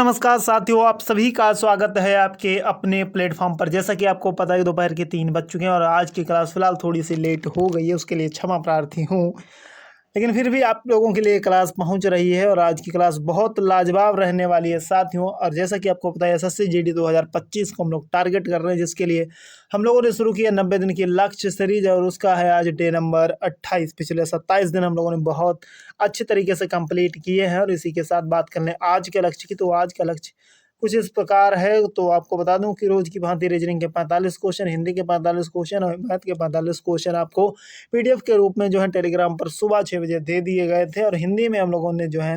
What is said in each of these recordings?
नमस्कार साथियों, आप सभी का स्वागत है आपके अपने प्लेटफॉर्म पर। जैसा कि आपको पता है दोपहर के 3 बज चुके हैं और आज की क्लास फिलहाल थोड़ी सी लेट हो गई है, उसके लिए क्षमा प्रार्थी हूँ। लेकिन फिर भी आप लोगों के लिए क्लास पहुंच रही है और आज की क्लास बहुत लाजवाब रहने वाली है साथियों। और जैसा कि आपको पता है एसएससी जीडी 2025 को हम लोग टारगेट कर रहे हैं, जिसके लिए हम लोगों ने शुरू किया 90 दिन की लक्ष्य सीरीज और उसका है आज डे नंबर 28। पिछले 27 दिन हम लोगों ने बहुत अच्छे तरीके से कंप्लीट किए हैं और इसी के साथ बात करने आज के लक्ष्य की। तो आज का लक्ष्य कुछ इस प्रकार है। तो आपको बता दूं कि रोज की भांति रीजनिंग के 45 क्वेश्चन, हिंदी के 45 क्वेश्चन और मैथ के 45 क्वेश्चन आपको पीडीएफ के रूप में जो है टेलीग्राम पर सुबह 6 बजे दे दिए गए थे। और हिंदी में हम लोगों ने जो है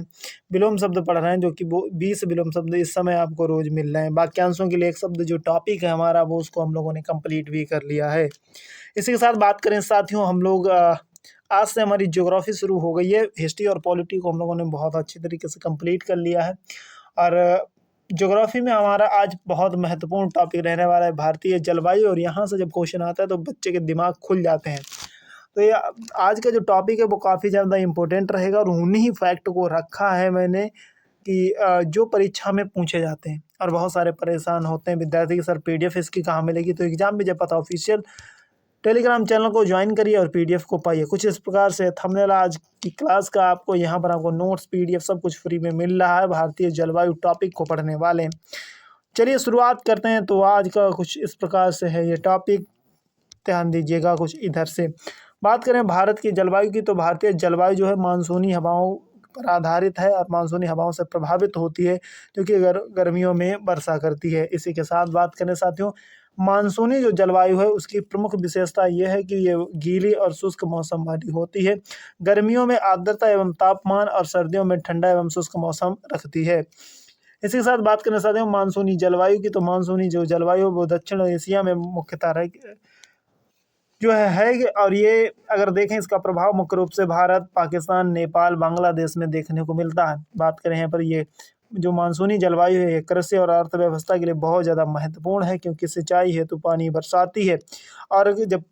विलोम शब्द पढ़ रहे हैं, जो कि वो 20 विलोम शब्द इस समय आपको रोज मिल रहे हैं। वाक्यांशों के लिए एक शब्द जो टॉपिक है हमारा, वो उसको हम लोगों ने कंप्लीट भी कर लिया है। इसी के साथ बात करें साथियों, हम लोग आज से हमारी ज्योग्राफी शुरू हो गई है। हिस्ट्री और पॉलिटी को हम लोगों ने बहुत अच्छी तरीके से कंप्लीट कर लिया है। और ज्योग्राफी में हमारा आज बहुत महत्वपूर्ण टॉपिक रहने वाला है भारतीय जलवायु। और यहाँ से जब क्वेश्चन आता है तो बच्चे के दिमाग खुल जाते हैं। तो ये आज का जो टॉपिक है वो काफ़ी ज़्यादा इम्पोर्टेंट रहेगा और उन्हीं फैक्ट को रखा है मैंने कि जो परीक्षा में पूछे जाते हैं। और बहुत सारे परेशान होते हैं विद्यार्थी कि सर पीडीएफ इसकी कहाँ मिलेगी। तो एग्जाम में जब पता ऑफिशियल टेलीग्राम चैनल को ज्वाइन करिए और पीडीएफ को पाइए। कुछ इस प्रकार से थंबनेल आज की क्लास का आपको यहाँ पर आपको नोट्स पीडीएफ सब कुछ फ्री में मिल रहा है भारतीय जलवायु टॉपिक को पढ़ने वाले। चलिए शुरुआत करते हैं। तो आज का कुछ इस प्रकार से है ये टॉपिक, ध्यान दीजिएगा। कुछ इधर से बात करें भारत की जलवायु की, तो भारतीय जलवायु जो है मानसूनी हवाओं पर आधारित है और मानसूनी हवाओं से प्रभावित होती है, क्योंकि गर्मियों में वर्षा करती है। इसी के साथ बात करें साथियों, मानसूनी जो जलवायु है उसकी प्रमुख विशेषता यह है कि ये गीली और शुष्क मौसम वाली होती है। गर्मियों में आर्द्रता एवं तापमान और सर्दियों में ठंडा एवं शुष्क मौसम रखती है। इसी के साथ बात करना चाहते हैं मानसूनी जलवायु की, तो मानसूनी जो जलवायु वो दक्षिण एशिया में मुख्यतः जो है। और ये अगर देखें इसका प्रभाव मुख्य रूप से भारत, पाकिस्तान, नेपाल, बांग्लादेश में देखने को मिलता है। बात करें यहाँ पर ये जो मानसूनी जलवायु है ये कृषि और अर्थव्यवस्था के लिए बहुत ज़्यादा महत्वपूर्ण है, क्योंकि सिंचाई हेतु पानी बरसाती है। और जब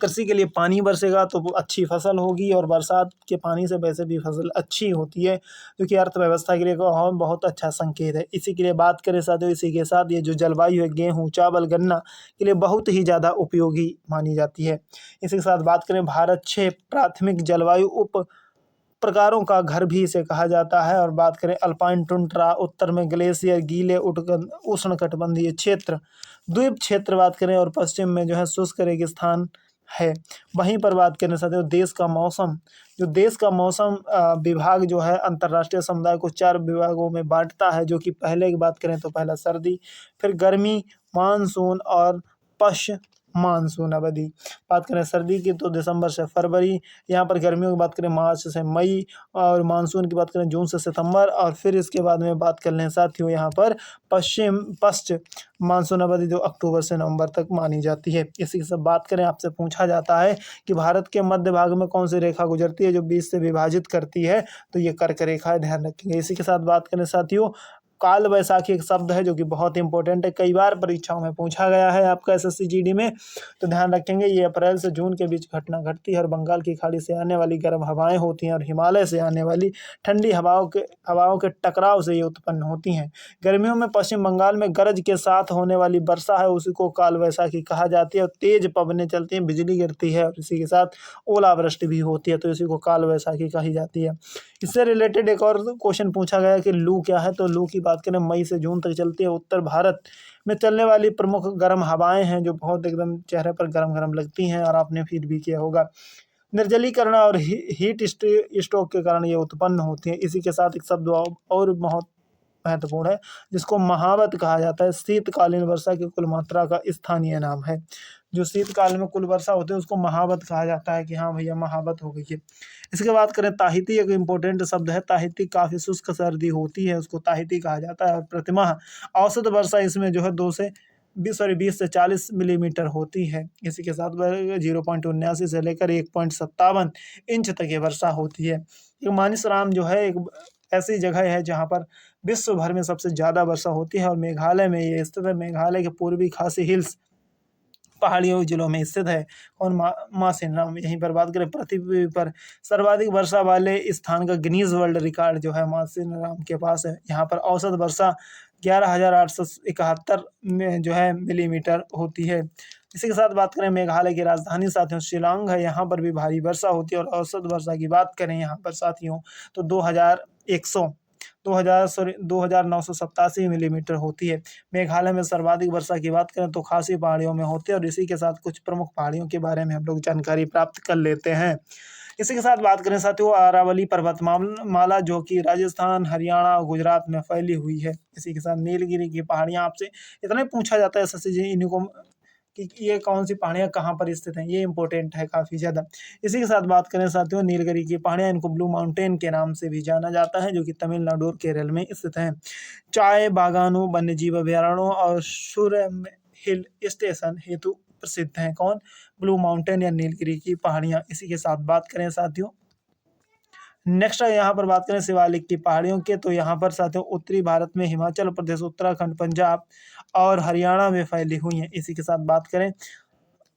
कृषि के लिए पानी बरसेगा तो वो अच्छी फसल होगी, और बरसात के पानी से वैसे भी फसल अच्छी होती है, जो कि अर्थव्यवस्था के लिए बहुत अच्छा संकेत है। इसी के लिए बात करें साथियों, इसी के साथ ये जो जलवायु है गेहूँ, चावल, गन्ना के लिए बहुत ही ज़्यादा उपयोगी मानी जाती है। इसी के साथ बात करें भारत 6 प्राथमिक जलवायु उप प्रकारों का घर भी इसे कहा जाता है। और बात करें अल्पाइन टुंड्रा, उत्तर में ग्लेशियर, गीले उष्णकटिबंधीय क्षेत्र, द्वीप क्षेत्र बात करें, और पश्चिम में जो है शुष्क रेगिस्तान है। वहीं पर बात करने साथियों देश का मौसम, जो देश का मौसम विभाग जो है अंतर्राष्ट्रीय समुदाय को 4 विभागों में बांटता है। जो कि पहले की बात करें तो पहला सर्दी, फिर गर्मी, मानसून और पश्च मानसून अवधि। बात करें सर्दी की तो दिसंबर से फरवरी, यहाँ पर गर्मियों की बात करें मार्च से मई, और मानसून की बात करें जून से सितंबर। और फिर इसके बाद में बात कर लें साथियों यहाँ पर पश्च मानसून अवधि जो अक्टूबर से नवंबर तक मानी जाती है। इसी से बात करें, आपसे पूछा जाता है कि भारत के मध्य भाग में कौन सी रेखा गुजरती है जो 20 से विभाजित करती है, तो ये कर्क रेखा है, ध्यान रखेंगे। इसी के साथ बात करें साथियों, काल वैसाखी एक शब्द है जो कि बहुत इंपॉर्टेंट है, कई बार परीक्षाओं में पूछा गया है आपका एसएससी जीडी में, तो ध्यान रखेंगे। ये अप्रैल से जून के बीच घटना घटती है और बंगाल की खाड़ी से आने वाली गर्म हवाएं होती हैं और हिमालय से आने वाली ठंडी हवाओं के टकराव से ये उत्पन्न होती हैं। गर्मियों में पश्चिम बंगाल में गरज के साथ होने वाली वर्षा है, उसी को काल वैसाखी कहा जाती है। और तेज पवनें चलती हैं, बिजली गिरती है और इसी के साथ ओलावृष्टि भी होती है, तो इसी को काल वैसाखी कही जाती है। इससे रिलेटेड एक और क्वेश्चन पूछा गया कि लू क्या है, तो लू की बात करें मई से जून तक चलती है। उत्तर भारत में चलने वाली प्रमुख गर्म हवाएं हैं जो बहुत एकदम चेहरे पर गर्म गर्म लगती हैं, और आपने फील भी किया होगा। निर्जलीकरण और हीट स्ट्रोक के कारण ये उत्पन्न होती है। इसी के साथ एक शब्द और बहुत महत्वपूर्ण है जिसको महावत कहा जाता है। शीतकालीन वर्षा की कुल मात्रा का स्थानीय नाम है। जो शीतकाल में कुल वर्षा होती है उसको महावत कहा जाता है, कि हाँ भैया महावत हो गई है। इसके बाद करें ताहिती, एक इम्पोर्टेंट शब्द है। ताहिती काफ़ी शुष्क सर्दी होती है, उसको ताहिती कहा जाता है। और प्रतिमाह औसत वर्षा इसमें जो है 20 से 40 मिलीमीटर होती है। इसी के साथ 0.79 से लेकर 1.57 इंच तक ये वर्षा होती है। ये मानसरोवर जो है एक ऐसी जगह है जहाँ पर विश्व भर में सबसे ज़्यादा वर्षा होती है, और मेघालय में ये स्थित है। मेघालय के पूर्वी खासी हिल्स पहाड़ियों जिलों में स्थित है। और मासिन राम, यहीं पर बात करें पृथ्वी पर सर्वाधिक वर्षा वाले स्थान का गिनीज वर्ल्ड रिकॉर्ड जो है मासिन राम के पास है। यहाँ पर औसत वर्षा 11,871 में जो है मिलीमीटर होती है। इसी के साथ बात करें मेघालय की राजधानी साथियों शिलांग है, यहाँ पर भी भारी वर्षा होती है और औसत वर्षा की बात करें यहाँ पर साथियों तो 2,987 मिलीमीटर होती है। मेघालय में सर्वाधिक वर्षा की बात करें तो खासी पहाड़ियों में होती है। और इसी के साथ कुछ प्रमुख पहाड़ियों के बारे में हम लोग जानकारी प्राप्त कर लेते हैं। इसी के साथ बात करें साथियों अरावली पर्वतमाला जो कि राजस्थान, हरियाणा और गुजरात में फैली हुई है। इसी के साथ नीलगिरी की पहाड़ियां आपसे इतना ही पूछा जाता है शशि जी इनको कि ये कौन सी पहाड़ियां कहाँ पर स्थित हैं, ये इंपॉर्टेंट है काफ़ी ज़्यादा। इसी के साथ बात करें साथियों नीलगिरी की पहाड़ियां, इनको ब्लू माउंटेन के नाम से भी जाना जाता है, जो कि तमिलनाडु और केरल में स्थित हैं। चाय बागानों, वन्यजीव अभयारण्यों और सूर्य हिल स्टेशन हेतु प्रसिद्ध हैं। कौन? ब्लू माउंटेन या नीलगिरी की पहाड़ियां। इसी के साथ बात करें साथियों नेक्स्ट यहाँ पर बात करें शिवालिक की पहाड़ियों के, तो यहाँ पर साथियों उत्तरी भारत में हिमाचल प्रदेश, उत्तराखंड, पंजाब और हरियाणा में फैली हुई हैं। इसी के साथ बात करें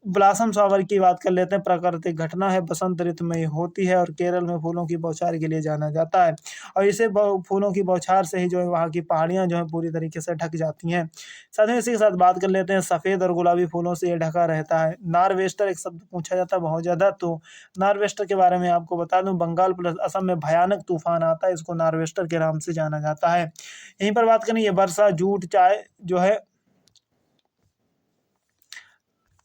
ब्लासम फ्लावर की बात कर लेते हैं। प्राकृतिक घटना है, बसंत ऋतु में होती है और केरल में फूलों की बौछार के लिए जाना जाता है। और इसे फूलों की बौछार से ही जो है वहाँ की पहाड़ियाँ जो है पूरी तरीके से ढक जाती हैं। साथ ही इसी के साथ बात कर लेते हैं सफ़ेद और गुलाबी फूलों से ये ढका रहता है। नार्वेस्टर एक शब्द पूछा जाता है बहुत ज़्यादा, तो नार्वेस्टर के बारे में आपको बता दूं बंगाल प्लस असम में भयानक तूफान आता है, इसको नार्वेस्टर के नाम से जाना जाता है। यहीं पर बात करें ये वर्षा, जूट, चाय जो है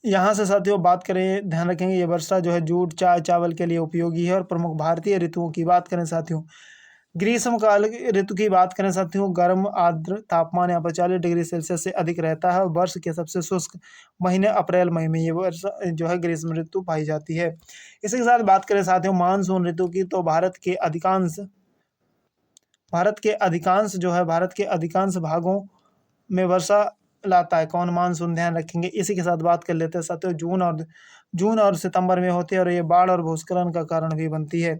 यहाँ से साथियों बात करें ध्यान रखेंगे ये वर्षा जो है जूट, चाय, चावल के लिए उपयोगी है। और प्रमुख भारतीय ऋतुओं की बात करें साथियों ग्रीष्मकाल ऋतु की बात करें साथियों गर्म आर्द्र तापमान यहाँ पर 40 डिग्री सेल्सियस से अधिक रहता है। और वर्ष के सबसे शुष्क महीने अप्रैल मई में ये वर्षा जो है ग्रीष्म ऋतु पाई जाती है। इसी के साथ बात करें साथियों मानसून ऋतु की, तो भारत के अधिकांश भागों में वर्षा लाता है। कौन? मानसून। ध्यान रखेंगे। इसी के साथ बात कर लेते हैं साथियों जून और सितंबर में होती है और ये बाढ़ और भूस्खलन का कारण भी बनती है।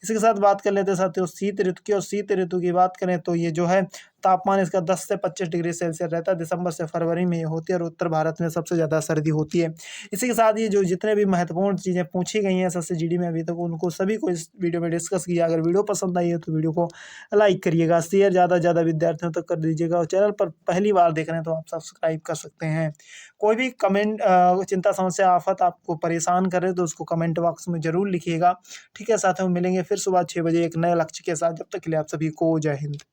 इसी के साथ बात कर लेते हैं साथियों शीत ऋतु की, और शीत ऋतु की बात करें तो ये जो है तापमान इसका 10 से 25 डिग्री सेल्सियस रहता है। दिसंबर से फरवरी में ये होती है और उत्तर भारत में सबसे ज़्यादा सर्दी होती है। इसी के साथ ये जो जितने भी महत्वपूर्ण चीज़ें पूछी गई हैं एसएससी जीडी में अभी तक उनको सभी को इस वीडियो में डिस्कस किया। अगर वीडियो पसंद आई है तो वीडियो को लाइक करिएगा, शेयर ज़्यादा से ज़्यादा विद्यार्थियों तक कर दीजिएगा। और चैनल पर पहली बार देख रहे हैं तो आप सब्सक्राइब कर सकते हैं। कोई भी कमेंट, चिंता, समस्या, आफत आपको परेशान करे तो उसको कमेंट बॉक्स में ज़रूर लिखिएगा। ठीक है साथियों, मिलेंगे फिर सुबह 6 बजे एक नए लक्ष्य के साथ। जब तक के लिए आप सभी को जय हिंद।